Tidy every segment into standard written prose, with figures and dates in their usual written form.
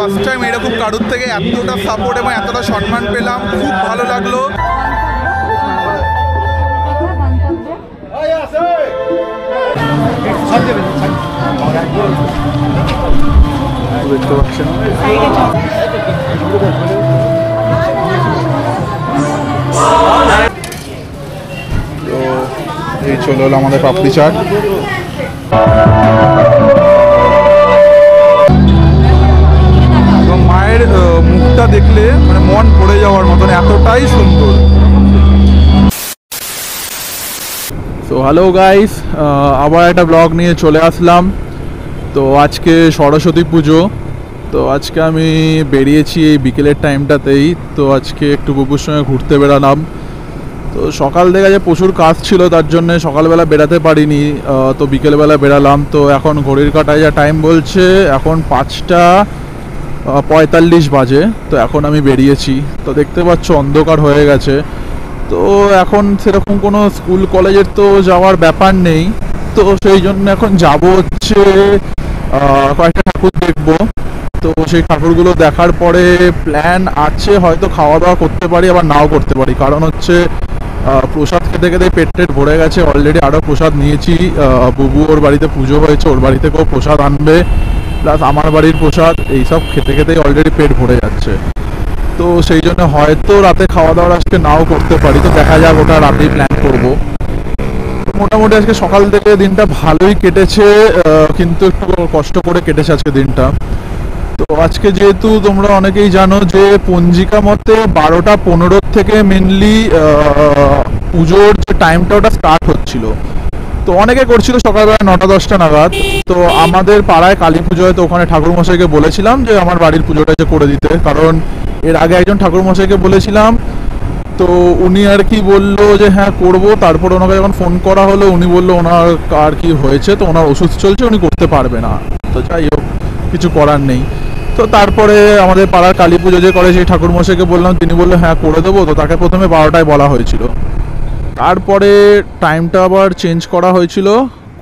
First time এরকম কারুর থেকে এতটা সাপোর্ট এবং এতটা সম্মান পেলাম, খুব ভালো লাগলো। দেখতে পাচ্ছেন তো এই চলে হলো আমাদের পাপড়ি চাট। মায়ের মুখটা দেখলে মানে মন ভরে যাওয়ার মতন, এতটাই সুন্দর। তো হ্যালো গাইস, আবার একটা ব্লগ নিয়ে চলে আসলাম। তো আজকে সরস্বতী পুজো, তো আজকে আমি বেরিয়েছি এই বিকেলের টাইমটাতেই। তো আজকে একটু বুবুর সঙ্গে ঘুরতে বেরালাম। তো সকাল থেকে যে প্রচুর কাজ ছিল তার জন্যে সকালবেলা বেরাতে পারিনি, তো বিকেলবেলা বেরালাম। তো এখন ঘড়ির কাঁটায় যা টাইম বলছে এখন 5:45 বাজে। তো এখন আমি বেরিয়েছি। তো দেখতে পাচ্ছ অন্ধকার হয়ে গেছে। তো এখন সেরকম কোনো স্কুল কলেজের তো যাওয়ার ব্যাপার নেই, তো সেই জন্য এখন যাব হচ্ছে কয়েকটা ঠাকুর দেখবো। তো সেই ঠাকুরগুলো দেখার পরে প্ল্যান আছে হয়তো খাওয়া দাওয়া করতে পারি, আবার নাও করতে পারি। কারণ হচ্ছে প্রসাদ খেতে খেতে পেট ভরে গেছে অলরেডি। আরও প্রসাদ নিয়েছি, বুবু ওর বাড়িতে পুজো হয়েছে, ওর বাড়ি থেকেও প্রসাদ আনবে, প্লাস আমার বাড়ির প্রসাদ, এইসব খেতে খেতেই অলরেডি পেট ভরে যাচ্ছে। তো সেই জন্য হয়তো রাতে খাওয়া দাওয়ার আজকে নাও করতে পারি। তো দেখা যাক, ওটা রাতেই প্ল্যান করব। মোটামুটি আজকে সকাল থেকে দিনটা ভালোই কেটেছে, কিন্তু একটু কষ্ট করে কেটেছে আজকে দিনটা। তো আজকে যেহেতু তোমরা অনেকেই জানো যে পঞ্জিকা মতে 12:15 থেকে মেনলি পুজোর যে টাইমটা ওটা স্টার্ট হচ্ছিল। তো অনেকে করছিল সকালবেলা 9টা-10টা নাগাদ। তো আমাদের পাড়ায় কালী পুজো হয়, তো ওখানে ঠাকুরমশাইকে বলেছিলাম যে আমার বাড়ির পুজোটা যে করে দিতে, কারণ এর আগে একজন ঠাকুরমশাইকে বলেছিলাম। তো উনি আর কি বললো যে হ্যাঁ করবো। তারপর ওনাকে যখন ফোন করা হলো উনি বললো ওনার আর কি হয়েছে, তো ওনার ওষুধ চলছে, উনি করতে পারবে না। তো যাই হোক, কিছু করার নেই। তো তারপরে আমাদের পাড়ার কালী পুজো যে করে সেই ঠাকুরমশাইকে বললাম, তিনি বললো হ্যাঁ করে দেবো। তো তাকে প্রথমে 12টায় বলা হয়েছিল, তারপরে টাইমটা আবার চেঞ্জ করা হয়েছিল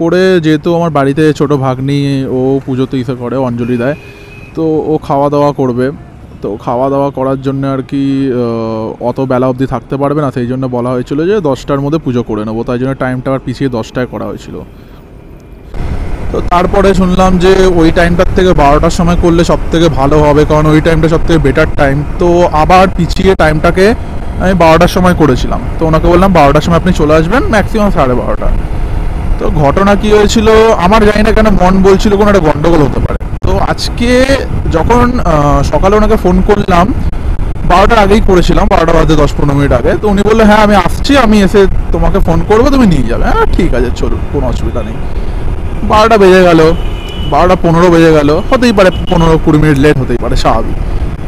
করে, যেহেতু আমার বাড়িতে ছোটো ভাগ্নি ও পুজোতে ইসে করে, অঞ্জলি দেয়, তো ও খাওয়া দাওয়া করবে। তো খাওয়া দাওয়া করার জন্য আর কি অত বেলা অবধি থাকতে পারবে না, সেই জন্য বলা হয়েছিল যে 10টার মধ্যে পুজো করে নেবো। তাই জন্য টাইমটা আবার পিছিয়ে 10টায় করা হয়েছিল। তো তারপরে শুনলাম যে ওই টাইমটার থেকে 12টার সময় করলে সব থেকে ভালো হবে, কারণ ওই টাইমটা সব থেকে বেটার টাইম। তো আবার পিছিয়ে টাইমটাকে আমি 12টার সময় করেছিলাম। তো ওনাকে বললাম 12টার সময় আপনি চলে আসবেন, ম্যাক্সিমাম 12:30। তো ঘটনা কি হয়েছিল আমার জানি না কেন, মন বলছিল কোনো একটা গন্ডগোল হতে পারে। তো আজকে যখন সকালে ওনাকে ফোন করলাম, 12টার আগেই করেছিলাম, 12টা বাজে 10-15 মিনিট আগে। তো উনি বললো হ্যাঁ আমি আসছি, আমি এসে তোমাকে ফোন করবো, তুমি নিয়ে যাবে। হ্যাঁ ঠিক আছে চলুন, কোনো অসুবিধা নেই। 12টা বেজে গেল, 12:15 বেজে গেল, হতেই পারে 15-20 মিনিট লেট হতেই পারে, স্বাভাবিক।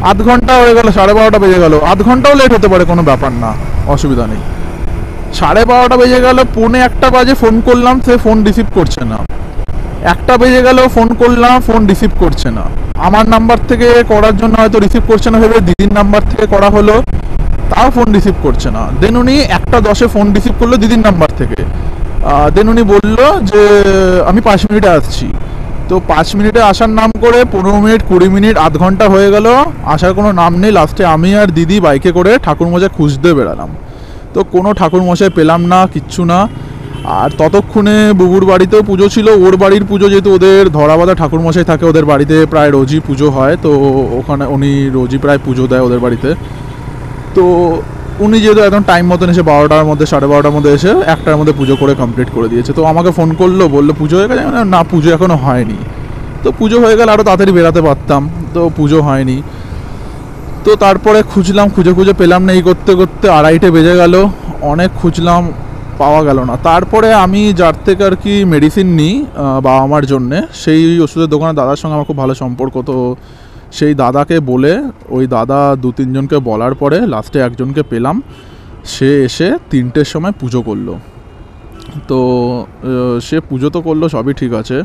আধ ঘন্টা হয়ে গেল, 12:30 বেজে গেল, আধ ঘন্টাও লেট হতে পারে, কোনো ব্যাপার না, অসুবিধা নেই। 12:30 বেজে গেল, 1:45 বাজে ফোন করলাম, সে ফোন রিসিভ করছে না। 1টা বেজে গেল, ফোন করলাম, ফোন রিসিভ করছে না। আমার নাম্বার থেকে করার জন্য হয়তো রিসিভ করছে না ভেবে দিদির নাম্বার থেকে করা হলো, তাও ফোন রিসিভ করছে না। দেন উনি 1:10 ফোন রিসিভ করলো দিদির নাম্বার থেকে। দেন উনি বললো যে আমি 5 মিনিটে আসছি। তো 5 মিনিটে আসার নাম করে 15 মিনিট, 20 মিনিট, আধ ঘন্টা হয়ে গেল, আসার কোনো নাম নেই। লাস্টে আমি আর দিদি বাইকে করে ঠাকুরমশাই খুঁজতে বেরালাম। তো কোনো ঠাকুরমশাই পেলাম না, কিচ্ছু না। আর ততক্ষণে বুবুর বাড়িতেও পুজো ছিল, ওর বাড়ির পুজো, যেহেতু ওদের ধরাবাঁধা ঠাকুরমশাই থাকে, ওদের বাড়িতে প্রায় রোজই পুজো হয়। তো ওখানে উনি রোজই প্রায় পুজো দেয় ওদের বাড়িতে। তো উনি যেহেতু একদম টাইম মতন এসে 12টার মধ্যে, 12:30 মধ্যে এসে 1টার মধ্যে পুজো করে কমপ্লিট করে দিয়েছে। তো আমাকে ফোন করলো, বললো পুজো হয়ে গেছে। না পুজো এখনও হয়নি। তো পুজো হয়ে গেলে আরও তাড়াতাড়ি বেরাতে পারতাম, তো পুজো হয়নি। তো তারপরে খুঁজলাম, খুঁজে পেলাম না। এই করতে করতে 2:30 বেজে গেল, অনেক খুঁজলাম, পাওয়া গেল না। তারপরে আমি যার থেকে আর কি মেডিসিন নিই বাবা মার জন্যে, সেই ওষুধের দোকানের দাদার সঙ্গে আমার খুব ভালো সম্পর্ক। তো সেই দাদাকে বলে, ওই দাদা 2-3 জনকে বলার পরে লাস্টে একজনকে পেলাম, সে এসে 3টের সময় পুজো করলো। তো সে পুজো তো করলো, সবই ঠিক আছে,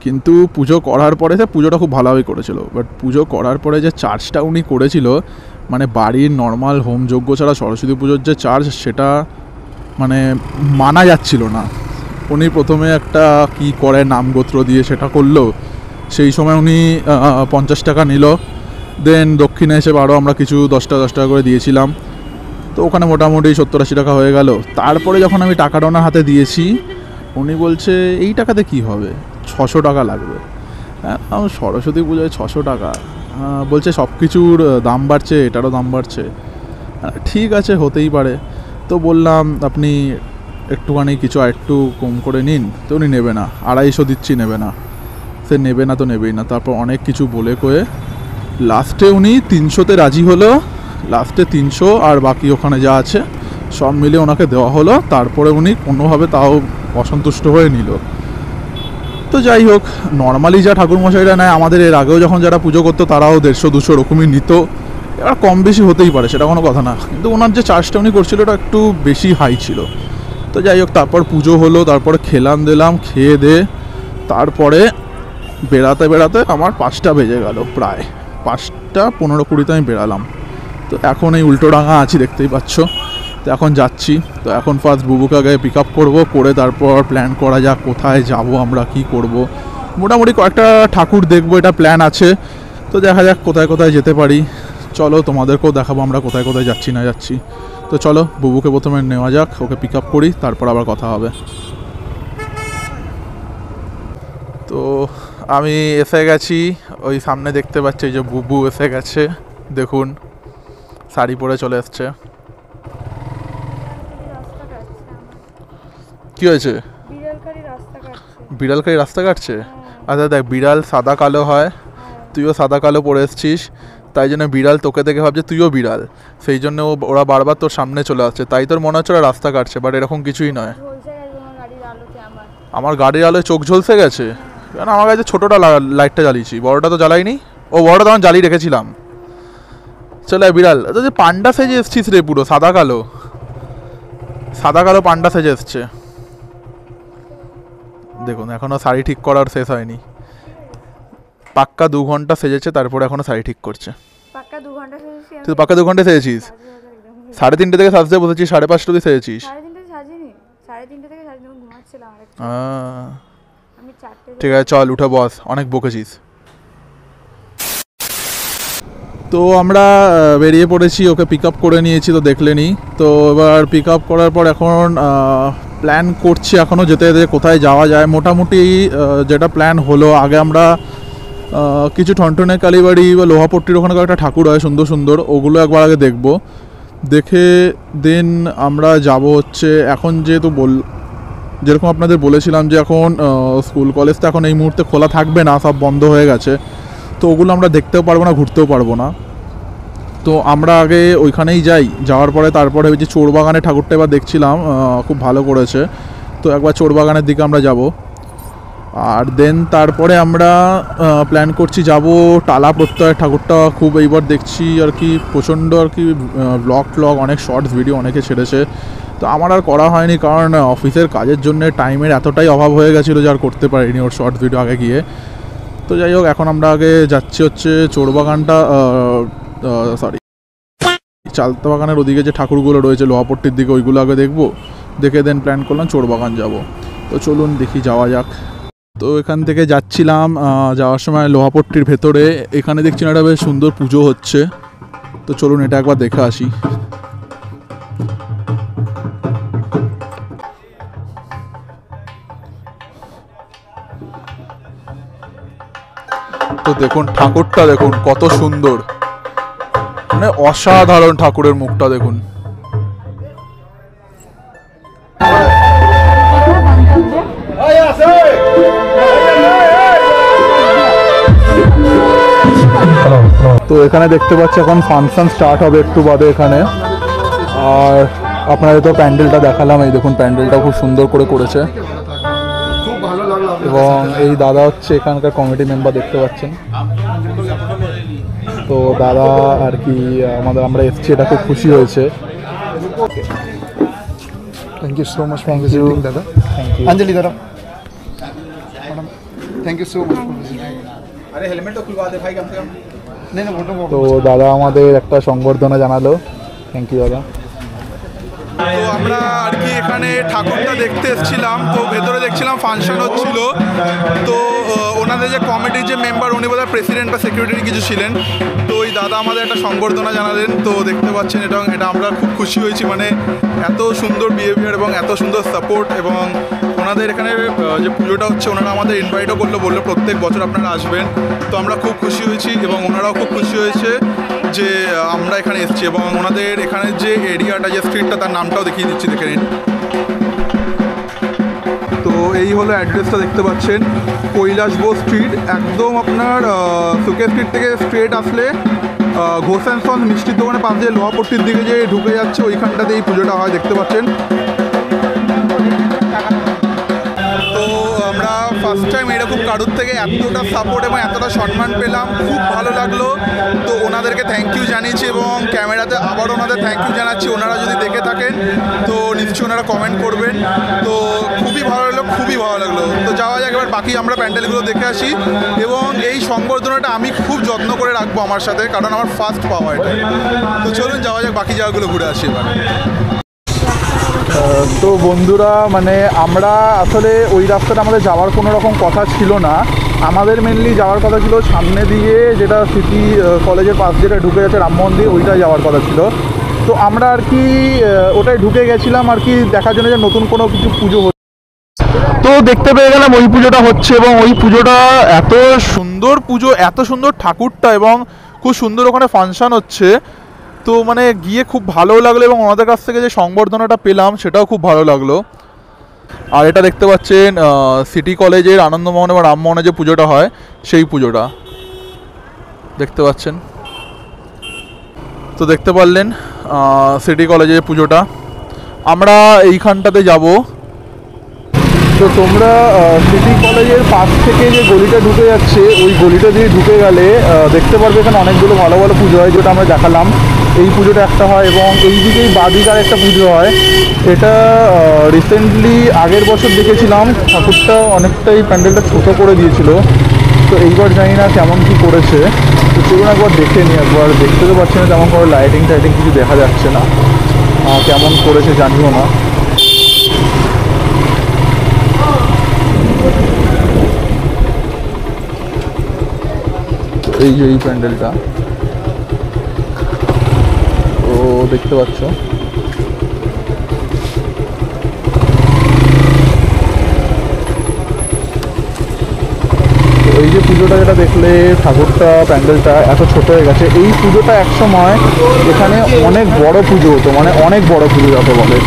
কিন্তু পুজো করার পরে সে পুজোটা খুব ভালোভাবেই করেছিল। বাট পুজো করার পরে যে চার্জটা উনি করেছিল, মানে বাড়ির নর্মাল হোম যজ্ঞ ছাড়া সরস্বতী পুজোর যে চার্জ, সেটা মানে মানা যাচ্ছিল না। উনি প্রথমে একটা কি করে নামগোত্র দিয়ে সেটা করলো, সেই সময় উনি 50 টাকা নিল। দেন দক্ষিণে হিসেবে আরও আমরা কিছু 10 টাকা করে দিয়েছিলাম। তো ওখানে মোটামুটি 70-80 টাকা হয়ে গেল। তারপরে যখন আমি টাকাটা ওনার হাতে দিয়েছি, উনি বলছে এই টাকাতে কি হবে, 600 টাকা লাগবে। হ্যাঁ, আমার সরস্বতী পুজোয় 600 টাকা, বলছে সব কিছুর দাম বাড়ছে, এটারও দাম বাড়ছে। ঠিক আছে, হতেই পারে। তো বললাম আপনি একটুখানি কিছু আর একটু কম করে নিন। তো উনি নেবে না, 250 দিচ্ছি, নেবে না। সে নেবে না তো নেবেই না। তারপর অনেক কিছু বলে কয়ে লাস্টে উনি 300-তে রাজি হলো। লাস্টে 300 আর বাকি ওখানে যা আছে সব মিলে ওনাকে দেওয়া হলো। তারপরে উনি কোনোভাবে তাও অসন্তুষ্ট হয়ে নিল। তো যাই হোক, নর্মালি যা ঠাকুরমশাইরা নেয়, আমাদের এর আগেও যখন যারা পুজো করতো তারাও 150-200 এরকমই নিত। এবার কম বেশি হতেই পারে, সেটা কোনো কথা না, কিন্তু ওনার যে চার্জটা উনি করছিল ওটা একটু বেশি হাই ছিল। তো যাই হোক, তারপর পুজো হলো, তারপরে খেলাম দিলাম, খেয়ে দে তারপরে বেড়াতে বেড়াতে আমার 5টা বেজে গেল। প্রায় 5:15-20 আমি বেরালাম। তো এখন এই উল্টোডাঙা আছি, দেখতেই পাচ্ছ। তো এখন যাচ্ছি। তো এখন ফার্স্ট বুবুকে আগে পিক আপ করবো, করে তারপর প্ল্যান করা যাক কোথায় যাব, আমরা কি করব। মোটামুটি কয়েকটা ঠাকুর দেখবো, এটা প্ল্যান আছে। তো দেখা যাক কোথায় কোথায় যেতে পারি। চলো তোমাদেরকেও দেখাবো আমরা কোথায় কোথায় যাচ্ছি না যাচ্ছি। তো চলো বুবুকে প্রথমে নেওয়া যাক, ওকে পিক আপ করি, তারপর আবার কথা হবে। তো আমি এসে গেছি, ওই সামনে দেখতে পাচ্ছি যে বুবু এসে গেছে। দেখুন, শাড়ি পরে চলে এসছে। কি হয়েছে? বিড়ালকারী রাস্তা কাটছে? আচ্ছা দেখ, বিড়াল সাদা কালো হয়, তুইও সাদা কালো পরে এসছিস, তাই জন্য বিড়াল তোকে দেখে ভাবছে তুইও বিড়াল, সেই জন্য ওরা বারবার তোর সামনে চলে আসছে, তাই তোর মনে হচ্ছে ওরা রাস্তা কাটছে, বাট এরকম কিছুই নয়। আমার গাড়ির আলোয় চোখ ঝলসে গেছে? কেন, আমার কাছে ছোটোটা লাইটটা জ্বালিয়েছি, বড়োটা তো জ্বালাইনি। ও বড়োটা তখন জ্বালিয়ে রেখেছিলাম। চলে বিড়াল, যে পান্ডা সেজে এসছিস রে, পুরো সাদা কালো, সাদা কালো পান্ডা সেজে এসছে। দেখুন, এখনও শাড়ি ঠিক করার শেষ হয়নি। পাক্কা 2 ঘন্টা সেজেছে, তারপরে এখনও শাড়ি ঠিক করছে। তুই পাক্কা 2 ঘন্টা সেজেছিস? 3:30 থেকে সাজতে বসেছিস, 5:30 অবধি সেজেছিস? ঠিক আছে, চল উঠে বস, অনেক বকেছিস। তো আমরা বেরিয়ে পড়েছি, ওকে পিক আপ করে নিয়েছি, তো দেখলেনি। তো এবার পিক আপ করার পর এখন প্ল্যান করছি এখনও যেতে যেতে কোথায় যাওয়া যায়। মোটামুটি যেটা প্ল্যান হলো, আগে আমরা কিছু ঠনঠনে কালীবাড়ি বা লোহাপট্টির ওখানে একটা ঠাকুর হয় সুন্দর সুন্দর, ওগুলো একবার আগে দেখবো। দেখে দেন আমরা যাব হচ্ছে, এখন যেহেতু যেরকম আপনাদের বলেছিলাম যে এখন স্কুল কলেজ তো এখন এই মুহূর্তে খোলা থাকবে না, সব বন্ধ হয়ে গেছে। তো ওগুলো আমরা দেখতেও পারবো না, ঘুরতেও পারবো না। তো আমরা আগে ওইখানেই যাই, যাওয়ার পরে তারপরে ওই যে চোরবাগানে ঠাকুরটা এবার দেখছিলাম, খুব ভালো করেছে। তো একবার চোরবাগানের দিকে আমরা যাব। আর দেন তারপরে আমরা প্ল্যান করছি যাব টালা প্রত্যয় ঠাকুরটা, খুব এইবার দেখছি আর কি প্রচণ্ড আর কি ব্লগ অনেক শর্টস ভিডিও অনেকে ছেড়েছে। তো আমার আর করা হয়নি, কারণ অফিসের কাজের জন্য টাইমের এতটাই অভাব হয়ে গেছিলো যে আর করতে পারিনি ওর শর্টস ভিডিও আগে গিয়ে। তো যাই হোক, এখন আমরা আগে যাচ্ছি হচ্ছে চোরবাগানটা, সরি চালতা বাগানের ওদিকে যে ঠাকুরগুলো রয়েছে লোহাপট্টির দিকে, ওইগুলো আগে দেখবো। দেখে দেন প্ল্যান করলাম চোরবাগান যাব। তো চলুন দেখি যাওয়া যাক। তো এখান থেকে যাচ্ছিলাম, যাওয়ার সময় লোহাপট্টির ভেতরে এখানে দেখছি না একটা বেশ সুন্দর পুজো হচ্ছে। তো চলুন এটা একবার দেখে আসি। তো দেখুন ঠাকুরটা, দেখুন কত সুন্দর, মানে অসাধারণ ঠাকুরের মুখটা দেখুন। তো এখানে দেখতে পাচ্ছি এখন ফাংশন স্টার্ট হবে একটু বাদে এখানে। আর আপনাদের তো প্যান্ডেলটা দেখালাম, এই দেখুন প্যান্ডেলটা খুব সুন্দর করে করেছে। এবং এই দাদা হচ্ছে এখানকার কমিটি মেম্বার, দেখতে পাচ্ছেন। তো দাদা আর কি আমরা এসছি, এটা খুব খুশি হয়েছে। Thank you so much for visiting, Dada. Thank you. Anjali Dada. Madam, thank you so much for visiting. अरे हेलमेट तो खुलवा दे भाई कम से कम। नहीं फोटो। তো দাদা আমাদের একটা সংবর্ধনা জানালো। থ্যাংক ইউ দাদা। তো আমরা আর কি এখানে ঠাকুরটা দেখতে এসেছিলাম, তো ভেতরে দেখছিলাম ফাংশন হচ্ছিল। তো ওনাদের যে কমিটির যে মেম্বার, উনি বোধহয় প্রেসিডেন্ট বা সেক্রেটারি কিছু ছিলেন। তো ওই দাদা আমাদের একটা সংবর্ধনা জানালেন। তো দেখতে পাচ্ছেন এটা আমরা খুব খুশি হয়েছি, মানে এত সুন্দর বিহেভিয়ার এবং এত সুন্দর সাপোর্ট। এবং ওনাদের এখানে যে পুজোটা হচ্ছে, ওনারা আমাদের ইনভাইটও বললো প্রত্যেক বছর আপনারা আসবেন। তো আমরা খুব খুশি হয়েছি এবং ওনারাও খুব খুশি হয়েছে যে আমরা এখানে এসেছি। এবং ওনাদের এখানে যে এরিয়াটা, যে স্ট্রিটটা, তার নামটাও দেখিয়ে দিচ্ছি, দেখে নিন। তো এই হলো অ্যাড্রেসটা, দেখতে পাচ্ছেন কৈলাসবোস স্ট্রিট। একদম আপনার সুকে স্ট্রিট থেকে স্ট্রেট আসলে ঘোষ অ্যান্ড সন্স মিষ্টির দোকানের পাশ দিয়ে লোহাপট্টির দিকে যে ঢুকে যাচ্ছে, ওইখানটাতে এই পুজোটা হয়, দেখতে পাচ্ছেন। তো আমরা ফার্স্ট টাইম এরকম কারুর থেকে এতটা সাপোর্ট এবং এতটা সম্মান পেলাম, খুব ভালো লাগলো। তো ওনাদেরকে থ্যাংক ইউ জানিয়েছি এবং ক্যামেরাতে আবার ওনাদের থ্যাংক ইউ জানাচ্ছি। ওনারা যদি দেখে থাকেন তো নিশ্চয়ই ওনারা কমেন্ট করবেন। তো খুবই ভালো লাগলো, খুবই ভালো লাগলো। তো যাওয়া যাক, এবার বাকি আমরা প্যান্ডেলগুলো দেখে আসি। এবং এই সংবর্ধনাটা আমি খুব যত্ন করে রাখবো আমার সাথে, কারণ আমার ফার্স্ট পাওয়া এটা। তো চলুন যাওয়া যাক, বাকি জায়গাগুলো ঘুরে আসি এবার। তো বন্ধুরা, মানে আমরা আসলে ওই রাস্তাটা আমাদের যাওয়ার কোনো রকম কথা ছিল না। আমাদের মেনলি যাওয়ার কথা ছিল সামনে দিয়ে, যেটা সিটি কলেজের পাশ যেটা ঢুকে যাচ্ছে রামমোহন দিয়ে, ওইটাই যাওয়ার কথা ছিল। তো আমরা আর কি ওটাই ঢুকে গেছিলাম আর কি, দেখার জন্য যে নতুন কোনো কিছু পুজো হচ্ছে। তো দেখতে পেয়ে গেলাম ওই পুজোটা হচ্ছে, এবং ওই পুজোটা এত সুন্দর পুজো, এত সুন্দর ঠাকুরটা, এবং খুব সুন্দর ওখানে ফাংশন হচ্ছে। তো মানে গিয়ে খুব ভালো লাগলো, এবং ওনাদের কাছ থেকে যে সংবর্ধনাটা পেলাম সেটাও খুব ভালো লাগলো। আর এটা দেখতে পাচ্ছেন সিটি কলেজের আনন্দমোহন এবং রামমোহনে যে পুজোটা হয়, সেই পুজোটা দেখতে পাচ্ছেন। তো দেখতে পারলেন সিটি কলেজের পুজোটা। আমরা এইখানটাতে যাব। তো তোমরা সিটি কলেজের পাশ থেকে যে গলিটা ঢুকে যাচ্ছে, ওই গলিটা দিয়ে ঢুকে গেলে দেখতে পারবে এখানে অনেকগুলো ভালো ভালো পুজো হয়, যেটা আমরা দেখালাম। এই পুজোটা একটা হয়, এবং এই দিকেই বাদিকে আর একটা পুজো হয়। এটা রিসেন্টলি আগের বছর দেখেছিলাম, ঠাকুরটা অনেকটাই প্যান্ডেলটা ছোটো করে দিয়েছিল। তো এইবার জানি না কেমন কী করেছে। তো চলুন একবার দেখে নিই। একবার দেখতে তো পাচ্ছি না তেমন করে, লাইটিং টাইটিং কিছু দেখা যাচ্ছে না, কেমন করেছে জানিও না। এই যে এই প্যান্ডেলটা তো দেখতে পাচ্ছ। তো এই যে পুজোটা যেটা দেখলে, ঠাকুরটা প্যান্ডেলটা এত ছোট হয়ে গেছে। এই পুজোটা একসময় এখানে অনেক বড় পুজো হতো, মানে অনেক বড় পুজো যাতে বলে।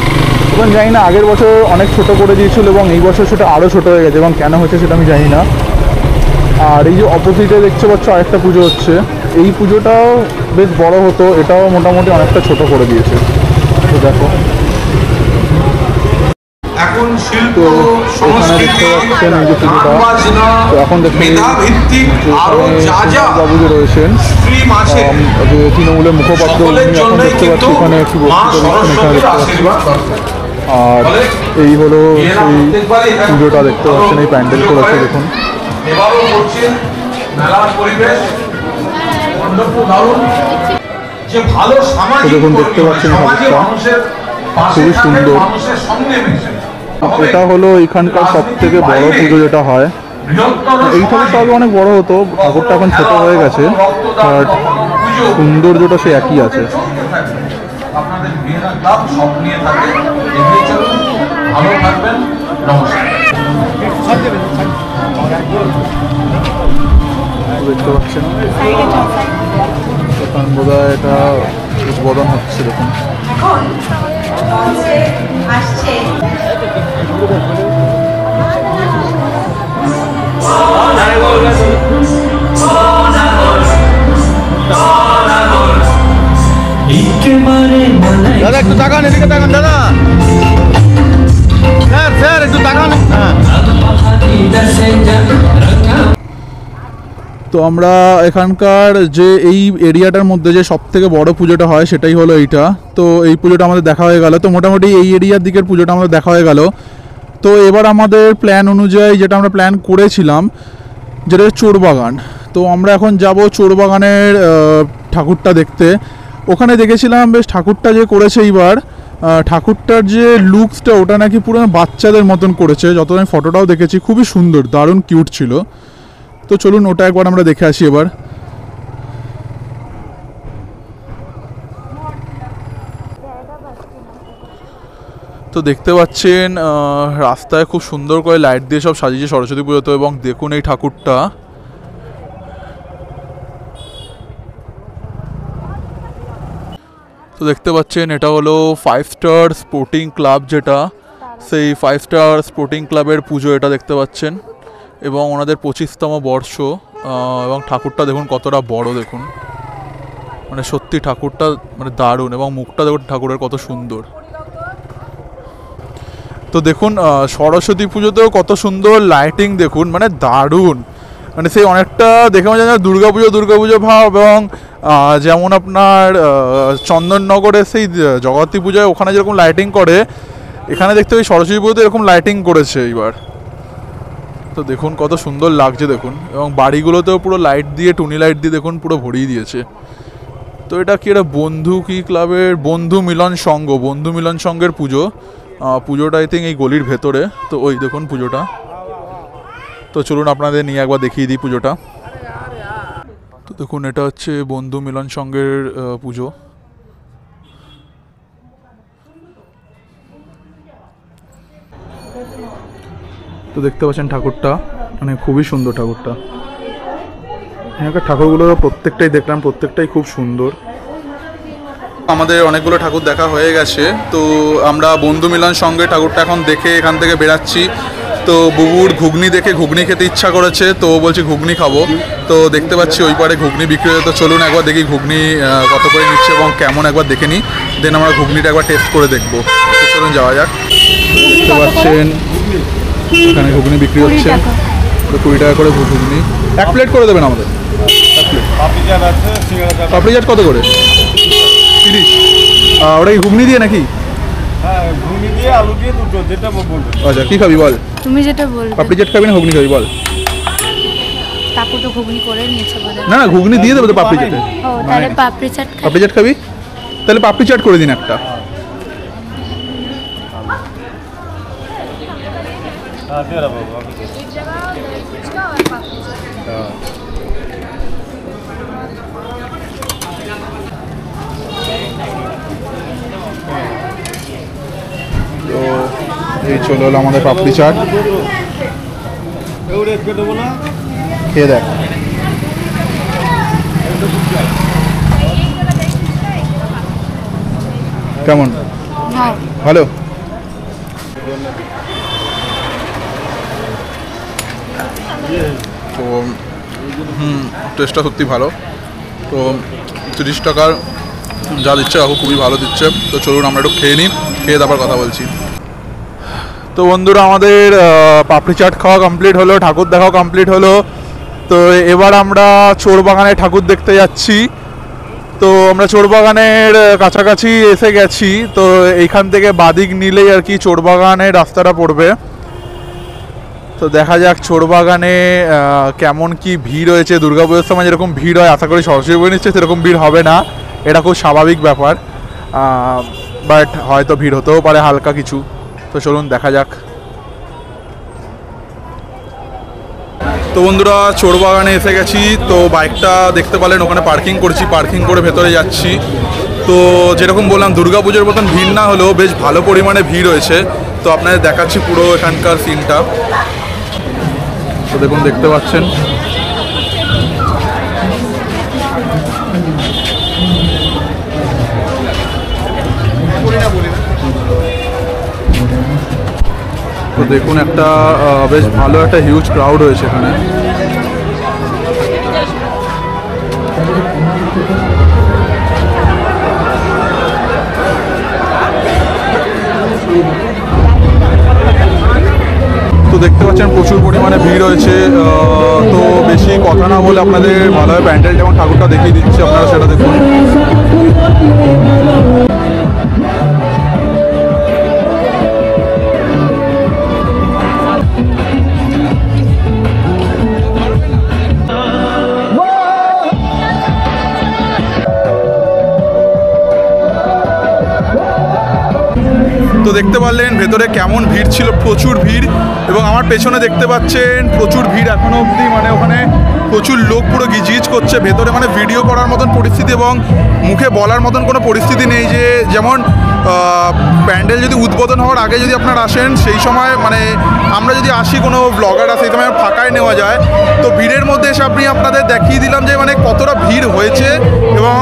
এবং জানি না আগের বছর অনেক ছোট করে দিয়েছিল, এবং এই বছর সেটা আরও ছোট হয়ে গেছে, এবং কেন হয়েছে সেটা আমি জানি না। আর এই যে অপোজিটে দেখতে পাচ্ছ আরেকটা পুজো হচ্ছে, এই পুজোটাও বেশ বড় হতো, এটাও মোটামুটি অনেকটা ছোট করে দিয়েছে। তো দেখো, এখন শিল্প তো এখানে দেখতে পাচ্ছেন এই যে পুজোটা। তো এখন দেখতে বাবু যে রয়েছেন, যে তৃণমূলের মুখপাত্র, উনি এখন দেখতে পাচ্ছি এখানে একটি বক্তৃতা দিচ্ছেন, এখানে দেখতে পাচ্ছি। আর এই হলো সেই পুজোটা, দেখতে পাচ্ছেন এই প্যান্ডেল করেছে দেখুন। এবারও করছেন মেলার পরিবেশ মণ্ডপটা দারুণ, যে ভালো সামাজিক দেখুন দেখতে পাচ্ছেন মানুষের খুবই সুন্দর। মানুষের সঙ্গে মিশে। এটা হলো এখানকার সব থেকে বড় পুজো যেটা হয়। এই ঠাকুরটা আগে অনেক বড় হতো, ঠাকুরটা এখন ছোট হয়ে গেছে, আর সৌন্দর্যটা সে একই আছে। আপনাদের বিয়েনা ক্লাব সব নিয়ে থাকে, এগিয়ে চলুন, ভালো থাকবেন, নমস্কার। দেখতে পাচ্ছেন এখন বোধহয় এটা উদ্বোধন হচ্ছে, দেখুন। আসছে দাদা একটু তাকান, এদিকে তাকান দাদা। স্যার স্যার একটু তাকান। তো আমরা এখানকার যে এই এরিয়াটার মধ্যে যে সব থেকে বড় পুজোটা হয় সেটাই হলো এইটা। তো এই পুজোটা আমাদের দেখা হয়ে গেল। তো মোটামুটি এই এরিয়ার দিকের পুজোটা আমাদের দেখা হয়ে গেল। তো এবার আমাদের প্ল্যান অনুযায়ী যেটা আমরা প্ল্যান করেছিলাম, যেটা চোরবাগান। তো আমরা এখন যাব চোরবাগানের ঠাকুরটা দেখতে। ওখানে দেখেছিলাম বেশ ঠাকুরটা যে করেছে এইবার, ঠাকুরটার যে লুকসটা ওটা নাকি পুরো বাচ্চাদের মতন করেছে, যত আমি ফটোটাও দেখেছি খুবই সুন্দর, দারুণ কিউট ছিল। তো চলুন ওটা একবার আমরা দেখে আসি এবার। তো দেখতে পাচ্ছেন রাস্তায় খুব সুন্দর করে লাইট দিয়ে সব সাজিয়েছে সরস্বতী পুজোতে, এবং দেখুন এই ঠাকুরটা তো দেখতে পাচ্ছেন এটা হলো 5 স্টার স্পোর্টিং ক্লাব, যেটা সেই 5 স্টার স্পোর্টিং ক্লাবের পুজো এটা দেখতে পাচ্ছেন, এবং ওনাদের 25তম বর্ষ। এবং ঠাকুরটা দেখুন কতটা বড়, দেখুন মানে সত্যি ঠাকুরটা মানে দারুণ, এবং মুখটা দেখুন ঠাকুরের কত সুন্দর। তো দেখুন সরস্বতী পুজোতেও কত সুন্দর লাইটিং দেখুন, মানে দারুণ, মানে সেই অনেকটা দেখে মনে হয় দুর্গাপুজো ভাব। এবং যেমন আপনার চন্দননগরে সেই জগদ্ধাত্রী পূজায় ওখানে যেরকম লাইটিং করে, এখানে দেখতে ওই সরস্বতী পুজোতে এরকম লাইটিং করেছে এইবার। তো দেখুন কত সুন্দর লাগছে দেখুন, এবং বাড়িগুলোতেও পুরো লাইট দিয়ে, টুনি লাইট দিয়ে দেখুন পুরো ভরিয়ে দিয়েছে। তো এটা কি, এটা বন্ধু কি ক্লাবের বন্ধু মিলন সংঘের পুজো। পুজোটা আই থিঙ্ক এই গলির ভেতরে। তো ওই দেখুন পুজোটা। তো চলুন আপনাদের নিয়ে একবার দেখিয়ে দিই পুজোটা। তো দেখুন এটা হচ্ছে বন্ধু মিলন সংঘের পুজো। তো দেখতে পাচ্ছেন ঠাকুরটা, মানে খুবই সুন্দর ঠাকুরটা। এখানকার ঠাকুরগুলো প্রত্যেকটাই দেখলাম, প্রত্যেকটাই খুব সুন্দর। আমাদের অনেকগুলো ঠাকুর দেখা হয়ে গেছে, তো আমরা বন্ধু মিলন সঙ্গে ঠাকুরটা এখন দেখে এখান থেকে বেরাচ্ছি। তো বুবুর ঘুগনি দেখে ঘুগনি খেতে ইচ্ছা করেছে, তো বলছি ঘুগনি খাবো। তো দেখতে পাচ্ছি ওই পারে ঘুগনি বিক্রি হচ্ছে, তো চলুন একবার দেখি ঘুগনি কত করে নিচ্ছে এবং কেমন, একবার দেখে নিই, দেন আমরা ঘুগনিটা একবার টেস্ট করে দেখবো। তো চলুন যাওয়া যাক। দেখতে পাচ্ছেন এখানে ঘুগনি বিক্রি হচ্ছে, 20 টাকা করে ঘুগনি। 1 প্লেট করে দেবেন আমাদের। 1 প্লেট পাপড়ি চাট কত করে? 30। ওটা কি ঘুগনি দিয়ে নাকি? হ্যাঁ, ঘুগনি দিয়ে আলু দিয়ে দুটো, যেটা বলবো। আচ্ছা কি খাবি বল? তুমি যেটা বলবে। পাপড়ি চাট খাবি না ঘুগনি খাবি বল? কাকু তো ঘুগনি করে নিয়েছে বলে। না না, ঘুগনি দিয়ে দেবো তো পাপড়ি চাটে। ও তাহলে পাপড়ি চাট খাই। পাপড়ি চাট খাবি? তাহলে পাপড়ি চাট করে দিন একটা। হ্যাঁ, দিয়ে রাখো বাবু। তো এই চলে হলো আমাদের পাপড়ি চাট, খেয়ে দেখ কেমন, হ্যাঁ ভালো? তো টেস্টটা সত্যি ভালো। তো 30 টাকার যা দিচ্ছে কাকু খুবই ভালো দিচ্ছে। তো চলুন আমরা একটু খেয়ে নিই, খেয়ে তারপর কথা বলছি। তো বন্ধুরা আমাদের পাপড়ি চাট খাওয়া কমপ্লিট হলো, ঠাকুর দেখাও কমপ্লিট হলো। তো এবার আমরা চোরবাগানে ঠাকুর দেখতে যাচ্ছি। তো আমরা চোরবাগানের কাছাকাছি এসে গেছি। তো এইখান থেকে বাদিক নিলেই আর কি চোরবাগানের রাস্তাটা পড়বে। তো দেখা যাক চোরবাগানে কেমন কি ভিড় হয়েছে। দুর্গাপুজোর সময় যেরকম ভিড় হয়, আশা করি সরস্বতী পুজো নিচ্ছে সেরকম ভিড় হবে না, এটা খুব স্বাভাবিক ব্যাপার। বাট হয়তো ভিড় হতেও পারে হালকা কিছু। তো চলুন দেখা যাক। তো বন্ধুরা চোরবাগানে এসে গেছি। তো বাইকটা দেখতে পেলেন ওখানে পার্কিং করেছি, পার্কিং করে ভেতরে যাচ্ছি। তো যেরকম বললাম দুর্গাপুজোর মতন ভিড় না হলেও বেশ ভালো পরিমাণে ভিড় হয়েছে। তো আপনাদের দেখাচ্ছি পুরো এখানকার সিনটা। তো দেখুন দেখতে পাচ্ছেন তো দেখুন একটা বেশ ভালো একটা হিউজ ক্রাউড হয়েছে এখানে। তো দেখতে পাচ্ছেন প্রচুর পরিমাণে ভিড় হয়েছে। তো বেশি কথা না বলে আপনাদের ভালোভাবে প্যান্ডেল যেমন ঠাকুরটা দেখিয়ে দিচ্ছি, আপনারা সেটা দেখুন। তো দেখতে পারলেন ভেতরে কেমন ভিড় ছিল, প্রচুর ভিড়। এবং আমার পেছনে দেখতে পাচ্ছেন প্রচুর ভিড় এখনও অবধি, মানে ওখানে প্রচুর লোক পুরো গিজগিজ করছে ভেতরে, মানে ভিডিও করার মতন পরিস্থিতি এবং মুখে বলার মতন কোনো পরিস্থিতি নেই। যে যেমন প্যান্ডেল যদি উদ্বোধন হওয়ার আগে যদি আপনারা আসেন, সেই সময় মানে আমরা যদি আসি কোনো ব্লগার আসে সেই সময় ফাঁকায় নেওয়া যায়, তো ভিড়ের মধ্যে এসে আপনি আপনাদের দেখিয়ে দিলাম যে মানে কতটা ভিড় হয়েছে। এবং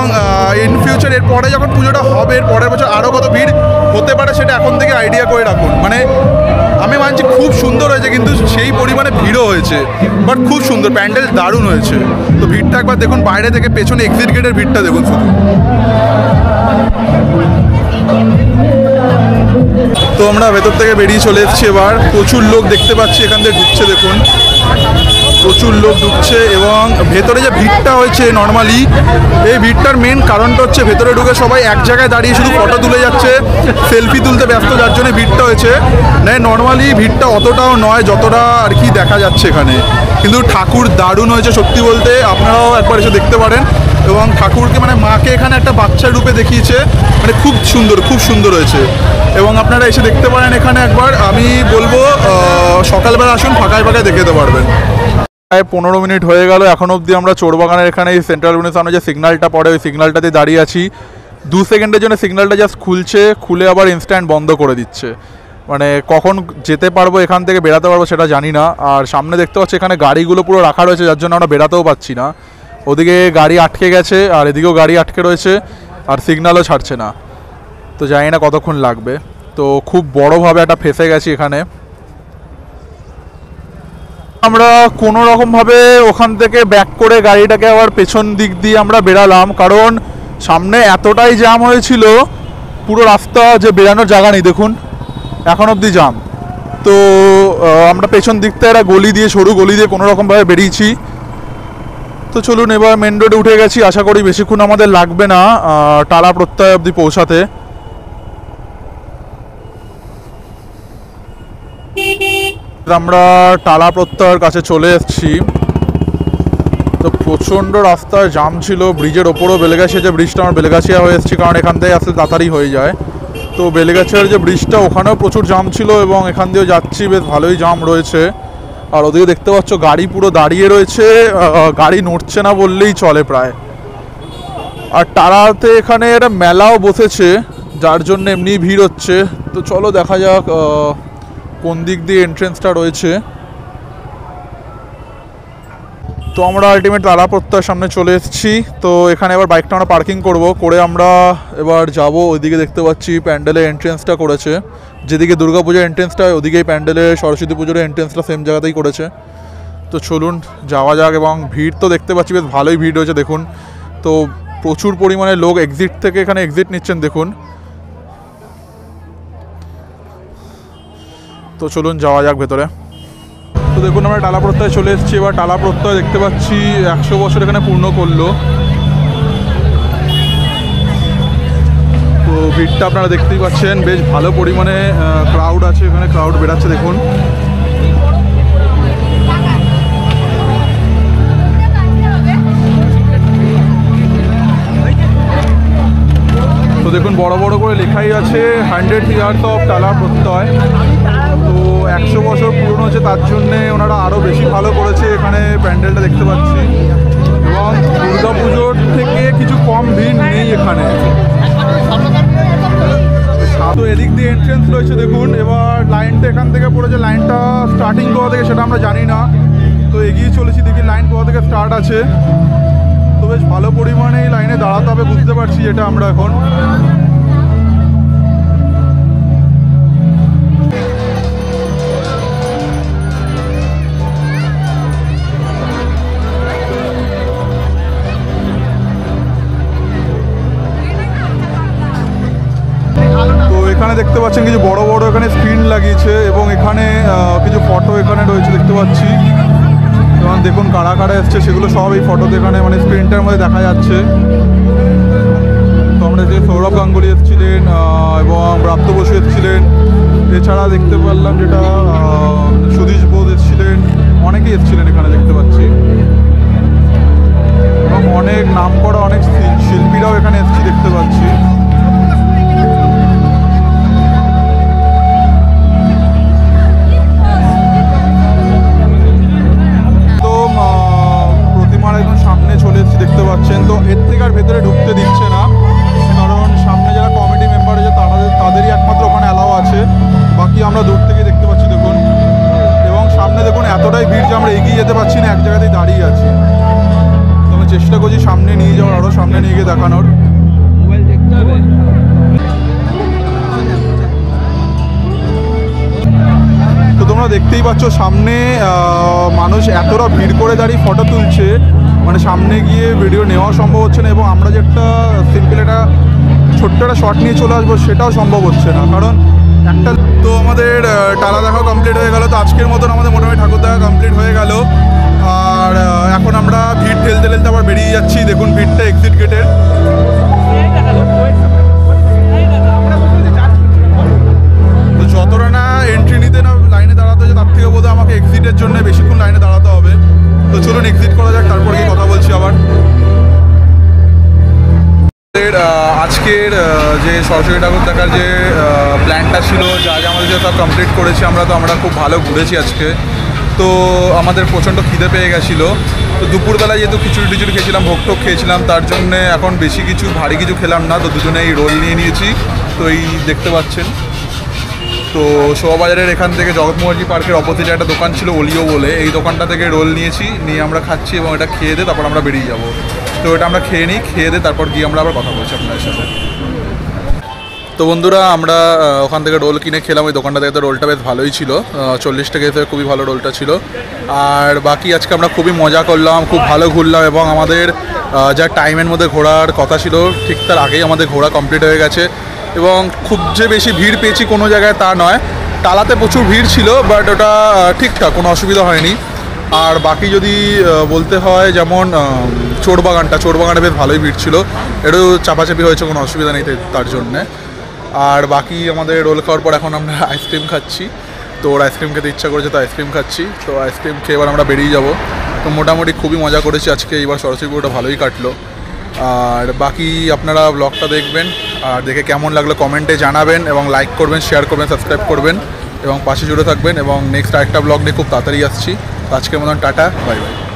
ইন ফিউচার এরপরে যখন পুজোটা হবে, এর পরের বছর আরও কত ভিড় হতে পারে সেটা এখন থেকে আইডিয়া করে রাখুন। মানে আমি মানছি খুব সুন্দর হয়েছে, কিন্তু সেই পরিমাণে ভিড়ও হয়েছে, বাট খুব সুন্দর প্যান্ডেল, দারুণ হয়েছে। তো ভিড়টা একবার দেখুন, বাইরে থেকে পেছনে এক্সিট গেটের ভিড়টা দেখুন শুধু। তো আমরা ভেতর থেকে বেরিয়ে চলে এসেছি এবার। প্রচুর লোক দেখতে পাচ্ছি এখান থেকে ঢুকছে, দেখুন প্রচুর লোক ঢুকছে। এবং ভেতরে যে ভিড়টা হয়েছে নর্মালি, এই ভিড়টার মেন কারণটা হচ্ছে ভেতরে ঢুকে সবাই এক জায়গায় দাঁড়িয়ে শুধু ফটো তুলে যাচ্ছে, সেলফি তুলতে ব্যস্ত, যার জন্য ভিড়টা হয়েছে। না নর্মালি ভিড়টা অতটাও নয় যতটা আর কি দেখা যাচ্ছে এখানে। কিন্তু ঠাকুর দারুণ হয়েছে সত্যি বলতে, আপনারাও একবার এসে দেখতে পারেন। এবং ঠাকুরকে মানে মাকে এখানে একটা বাচ্চার রূপে দেখিয়েছে, মানে খুব সুন্দর, খুব সুন্দর হয়েছে। এবং আপনারা এসে দেখতে পারেন এখানে একবার। আমি বলবো সকালবেলা আসুন, ফাঁকায় ফাঁকায় দেখে যেতে পারবেন। প্রায় 15 মিনিট হয়ে গেল, এখন অবধি আমরা চোরবাগানের এখানে এই সেন্ট্রাল ইউনিয়নের সামনে যে সিগন্যালটা পড়ে ওই সিগন্যালটাতে দাঁড়িয়ে আছি। 2 সেকেন্ডের জন্য সিগন্যালটা জাস্ট খুলছে, খুলে আবার ইনস্ট্যান্ট বন্ধ করে দিচ্ছে। মানে কখন যেতে পারবো, এখান থেকে বেরাতে পারবো সেটা জানি না। আর সামনে দেখতে পাচ্ছি এখানে গাড়িগুলো পুরো রাখা রয়েছে, যার জন্য আমরা বেরাতেও পাচ্ছি না। ওদিকে গাড়ি আটকে গেছে আর এদিকেও গাড়ি আটকে রয়েছে, আর সিগন্যালও ছাড়ছে না। তো জানি না কতক্ষণ লাগবে। তো খুব বড়োভাবে একটা ফেঁসে গেছি এখানে। আমরা কোনো রকমভাবে ওখান থেকে ব্যাক করে গাড়িটাকে আবার পেছন দিক দিয়ে আমরা বেরালাম, কারণ সামনে এতটাই জ্যাম হয়েছিল, পুরো রাস্তা যে বেরানোর জায়গা নেই, দেখুন এখন অবধি জ্যাম। তো আমরা পেছন দিকটা একটা গলি দিয়ে, সরু গলি দিয়ে কোনো রকমভাবে বেরিয়েছি। তো চলুন এবার মেন রোডে উঠে গেছি, আশা করি বেশিক্ষণ আমাদের লাগবে না টালা প্রত্যয় অবধি পৌঁছাতে। আমরা টালা প্রত্যয়ের কাছে চলে এসেছি। তো প্রচণ্ড রাস্তায় জাম ছিল, ব্রিজের ওপরও বেলেগাছিয়া যে ব্রিজটা, আমার বেলেগাছিয়া হয়ে এসেছি কারণ এখান থেকে আসলে তাড়াতাড়ি হয়ে যায়। তো বেলেগাছিয়ার যে ব্রিজটা ওখানেও প্রচুর জাম ছিল, এবং এখান দিয়েও যাচ্ছি, বেশ ভালোই জাম রয়েছে। আর ওদিকে দেখতে পাচ্ছ গাড়ি পুরো দাঁড়িয়ে রয়েছে, গাড়ি নড়ছে না বললেই চলে প্রায়। আর টালাতে এখানে একটা মেলাও বসেছে, যার জন্য এমনি ভিড় হচ্ছে। তো চলো দেখা যাক কোন দিক দিয়ে এন্ট্রেন্সটা রয়েছে। তো আমরা আলটিমেট টালা প্রত্যয়ের সামনে চলে এসেছি। তো এখানে এবার বাইকটা আমরা পার্কিং করে আমরা এবার যাব। ওইদিকে দেখতে পাচ্ছি প্যান্ডেলের এন্ট্রেন্সটা করেছে, যেদিকে দুর্গা পুজোর এন্ট্রেন্সটা হয় ওদিকেই প্যান্ডেলের সরস্বতী পুজোর এন্ট্রেন্সটা সেম জায়গাতেই করেছে। তো চলুন যাওয়া যাক। এবং ভিড় তো দেখতে পাচ্ছি বেশ ভালোই ভিড় রয়েছে, দেখুন। তো প্রচুর পরিমাণে লোক এক্সিট থেকে এখানে এক্সিট নিচ্ছেন, দেখুন। তো চলুন যাওয়া যাক ভেতরে। তো দেখুন আমরা টালা প্রত্যয় চলে এসেছি। এবার টালা প্রত্যয় দেখতে পাচ্ছি 100 বছর এখানে পূর্ণ করলো। তো ভিড়টা আপনারা দেখতেই পাচ্ছেন, বেশ ভালো পরিমাণে ক্রাউড আছে এখানে, ক্রাউড বেড়াচ্ছে দেখুন। তো দেখুন বড় বড় করে লেখাই আছে 100 ইয়ার্স অফ টালা প্রত্যয়। তো 100 বছর পুরনো হচ্ছে, তার জন্যে ওনারা আরও বেশি ভালো করেছে এখানে প্যান্ডেলটা দেখতে পাচ্ছি। এবং দুর্গা পুজোর থেকে কিছু কম ভিড় নেই এখানে। তো এদিক দিয়ে এন্ট্রেন্স রয়েছে দেখুন। এবার লাইনটা এখান থেকে পড়েছে, লাইনটা স্টার্টিং কোথা থেকে সেটা আমরা জানি না। তো এগিয়ে চলেছি, দেখি লাইন কোথা থেকে স্টার্ট আছে। তো বেশ ভালো পরিমাণে এই লাইনে দাঁড়াতে হবে, বুঝতে পারছি এটা আমরা এখন। এখানে দেখতে পাচ্ছেন কিছু বড় বড় এখানে স্ক্রিন লাগিয়েছে, এবং এখানে কিছু ফটো এখানে রয়েছে দেখতে পাচ্ছি। এবং দেখুন কারা কারা এসছে সেগুলো সব এই ফটোতে এখানে মানে স্ক্রিনটার মধ্যে দেখা যাচ্ছে। তো আমরা যে সৌরভ গাঙ্গুলি এসেছিলেন এবং প্রাপ্ত বসু এসেছিলেন, এছাড়া দেখতে পারলাম যেটা সুধীশ বোস এসেছিলেন, অনেকেই এসেছিলেন এখানে দেখতে পাচ্ছি। এবং অনেক নাম করা অনেক শিল্পীরাও এখানে এসেছি দেখতে পাচ্ছি। পাচ্ছেন। তো এর থেকে আর ভেতরে ঢুকতে দিচ্ছে না, কারণ সামনে যারা কমিটি মেম্বার আছে তাদেরই একমাত্র ওখানে অ্যালাউ আছে, বাকি আমরা দূর থেকে দেখতে পাচ্ছি দেখুন। এবং সামনে দেখুন এতটাই ভিড় যে আমরা এগিয়ে যেতে পারছি না, এক জায়গাতেই দাঁড়িয়ে আছি। তো আমি চেষ্টা করছি সামনে নিয়ে যাওয়ার, আরও সামনে নিয়ে গিয়ে দেখানোর। তো তোমরা দেখতেই পাচ্ছ সামনে মানুষ এতটা ভিড় করে দাঁড়িয়ে ফটো তুলছে, মানে সামনে গিয়ে ভিডিও নেওয়া সম্ভব হচ্ছে না, এবং আমরা যে একটা সিম্পল একটা ছোট্ট একটা শট নিয়ে চলে আসবো সেটাও সম্ভব হচ্ছে না, কারণ একটা। তো আমাদের টালা দেখা কমপ্লিট হয়ে গেল। তো আজকের মতন আমাদের মোটামুটি ঠাকুর দেখা কমপ্লিট হয়ে গেল। আর এখন আমরা ভিড় ঠেলতে ঠেলতে আবার বেরিয়ে যাচ্ছি। দেখুন ভিড়টা এক্সিট গেটের। তো যতটা না এন্ট্রি নিতে না লাইনে দাঁড়াতে হচ্ছে, তার থেকে বোধহয় আমাকে এক্সিটের জন্য বেশিক্ষণ লাইনে দাঁড়াতে হবে। তো চলুন এক্সিট করা যাক, তারপরে গিয়ে কথা বলছি আবার। আজকের যে সরস্বতী ঠাকুর দেখার যে প্ল্যানটা ছিল, যা যা আমাদের সব কমপ্লিট করেছি আমরা, তো আমরা খুব ভালো ঘুরেছি আজকে। তো আমাদের প্রচণ্ড খিদে পেয়ে গেছিলো। তো দুপুরবেলা যেহেতু খিচুড়ি টিচুড়ি খেয়েছিলাম, ভোগ টোগ খেয়েছিলাম, তার জন্যে এখন বেশি কিছু ভারী কিছু খেলাম না। তো দুজনেই রোল নিয়ে নিয়েছি। তো এই দেখতে পাচ্ছেন। তো শোভাবাজারের এখান থেকে জগৎমোহনজি পার্কের অপোজিটে একটা দোকান ছিল ওলিও বলে, এই দোকানটা থেকে রোল নিয়েছি, নিয়ে আমরা খাচ্ছি এবং এটা খেয়ে দিয়ে তারপর আমরা বেরিয়ে যাব। তো এটা আমরা খেয়ে নিই, খেয়ে দিয়ে তারপর গিয়ে আমরা আবার কথা বলছি আপনাদের সাথে। তো বন্ধুরা, আমরা ওখান থেকে রোল কিনে খেলাম। ওই দোকানটা থেকে তো রোলটা বেশ ভালোই ছিল, 40 টাকা হিসেবে খুবই ভালো রোলটা ছিল। আর বাকি আজকে আমরা খুবই মজা করলাম, খুব ভালো ঘুরলাম, এবং আমাদের যা টাইমের মধ্যে ঘোরার কথা ছিল ঠিক তার আগেই আমাদের ঘোরা কমপ্লিট হয়ে গেছে। এবং খুব যে বেশি ভিড় পেয়েছি কোনো জায়গায় তা নয়, টালাতে প্রচুর ভিড় ছিল, বাট ওটা ঠিকঠাক, কোনো অসুবিধা হয়নি। আর বাকি যদি বলতে হয়, যেমন চোরবাগানে বেশ ভালোই ভিড় ছিল, একটু চাপাচাপি হয়েছে, কোনো অসুবিধা নেই তার জন্যে। আর বাকি আমাদের রোল খাওয়ার পর এখন আমরা আইসক্রিম খাচ্ছি। তো ওর আইসক্রিম খেতে ইচ্ছা করেছে, তো আইসক্রিম খাচ্ছি। তো আইসক্রিম খেয়ে এবার আমরা বেরিয়ে যাব। তো মোটামুটি খুবই মজা করেছি আজকে, এবার সরস্বতী পুজোটা ভালোই কাটলো। আর বাকি আপনারা ব্লগটা দেখবেন, আর দেখে কেমন লাগলো কমেন্টে জানাবেন, এবং লাইক করবেন, শেয়ার করবেন, সাবস্ক্রাইব করবেন, এবং পাশে জুড়ে থাকবেন। এবং নেক্সট আরেকটা ব্লগ নিয়ে খুব তাড়াতাড়ি আসছি। আজকের মতন টাটা, বাই বাই।